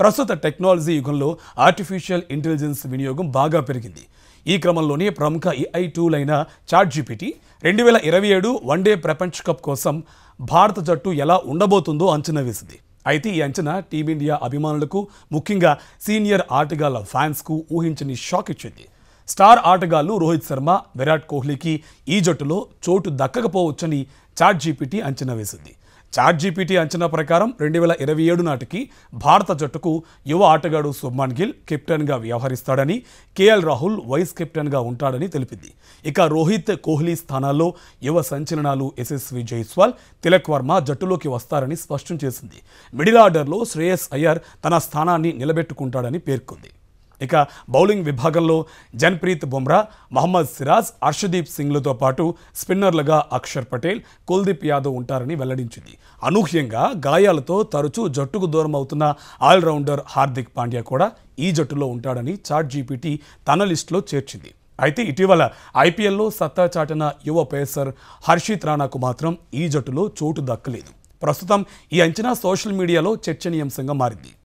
ప్రస్తుత టెక్నాలజీ యుగంలో artificial intelligence వినియోగం బాగా పెరిగింది. ఈ క్రమంలోనే ప్రముఖ ఏఐ టూల్ అయిన చాట్‌జీపీటీ 2027 వన్డే ప్రపంచ కప్ కోసం భారత జట్టు ఎలా ఉండబోతుందో అంచనా వేసింది. అయితే ఈ అంచనా టీమిండియా అభిమానులకు, ముఖ్యంగా సీనియర్ ఆటగాళ్ల ఫ్యాన్స్కు ఊహించని షాక్ ఇచ్చింది. స్టార్ ఆటగాళ్లు రోహిత్ శర్మ, విరాట్ కోహ్లీకి ఈ జట్టులో చోటు దక్కకపోవచ్చని చాట్‌జీపీటీ అంచనా వేసింది. చాట్‌జీపీటీ అంచనా ప్రకారం 2027 నాటికి భారత జట్టుకు యువ ఆటగాడు శుభ్మన్ గిల్ కెప్టెన్గా వ్యవహరిస్తాడని, కేఎల్ రాహుల్ వైస్ కెప్టెన్గా ఉంటాడని తెలిపింది. ఇక రోహిత్, కోహ్లీ స్థానాల్లో యువ సంచలనాలు యశస్వి జైస్వాల్, తిలక్ వర్మ జట్టులోకి వస్తారని స్పష్టం చేసింది. మిడిల్ ఆర్డర్లో శ్రేయస్ అయ్యర్ తన స్థానాన్ని నిలబెట్టుకుంటాడని పేర్కొంది. ఇక బౌలింగ్ విభాగంలో జన్ప్రీత్ బుమ్రా, మహమ్మద్ సిరాజ్, హర్షదీప్ సింగ్లతో పాటు స్పిన్నర్లుగా అక్షర్ పటేల్, కుల్దీప్ యాదవ్ ఉంటారని వెల్లడించింది. అనూహ్యంగా గాయాలతో తరచూ జట్టుకు దూరం అవుతున్న ఆల్రౌండర్ హార్దిక్ పాండ్యా కూడా ఈ జట్టులో ఉంటాడని చాట్‌జీపీటీ తన లిస్టులో చేర్చింది. అయితే ఇటీవల ఐపీఎల్లో సత్తా చాటిన యువ పేసర్ హర్షిత్ రాణాకు మాత్రం ఈ జట్టులో చోటు దక్కలేదు. ప్రస్తుతం ఈ అంచనా సోషల్ మీడియాలో చర్చనీయాంశంగా మారింది.